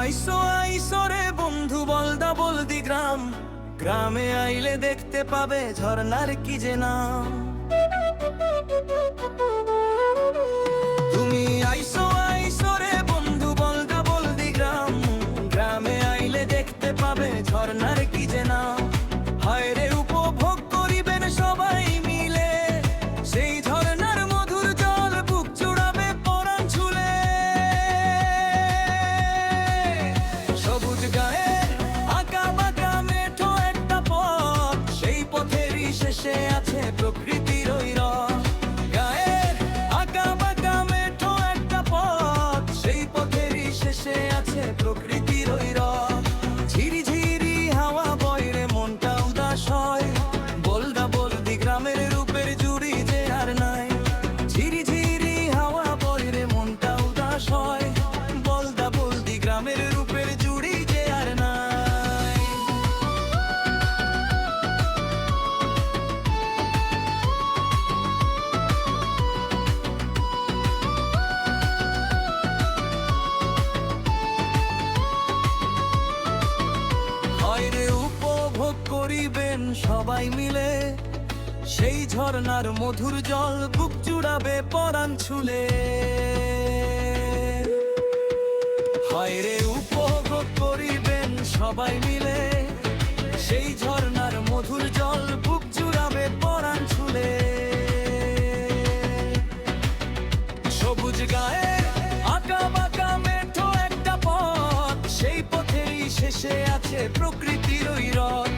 আইসো আইসো রে বন্ধু বলদা বলদি গ্রাম, গ্রামে আইলে দেখতে পাবে ঝর্ণার কি যে নাম। তুমি আইসো আইসো রে বন্ধু বলদা বলদি গ্রাম, গ্রামে আইলে দেখতে পাবে ঝর্ণার কি যে নাম। হায় রে উপভোগ করিবেন সবাই মিলে, সেই ঝর্ণার মধুর জল বুক জুড়াবে পরাণ ছুলে। সবুজ গায়ে আঁকা বাঁকা মেঠো একটা পথ, সেই পথেরই শেষে আছে প্রকৃতির ওই রথ। গায়ের আঁকা বাঁকা মেঠো একটা পথ, সেই পথেরই শেষে আছে প্রকৃতির ওই রথ। ঝিরি ঝিরি হাওয়া বয় রে মনটা উদাস হয়, বলদা বলদি গ্রামের রূপের জুড়ি যে আর নাই। ঝিরি ঝিরি হাওয়া বয় রে মনটা উদাস হয়, বলদা বলদি গ্রামের রূপের জুড়ি যে আর নাই। হয় রে উপভোগ করিবেন সবাই মিলে, সেই ঝর্ণার মধুর জল বুক জুড়াবে পরাণ ছুলে। হয় রে উপভোগ করিবেন সবাই মিলে, সেই ঝর্ণার মধুর জল বুক জুড়াবে পরাণ ছুলে। সবুজ গায়ে আঁকা বাঁকা মেঠো একটা পথ, সেই পথেই শেষে আছে প্রকৃতির ওই রথ।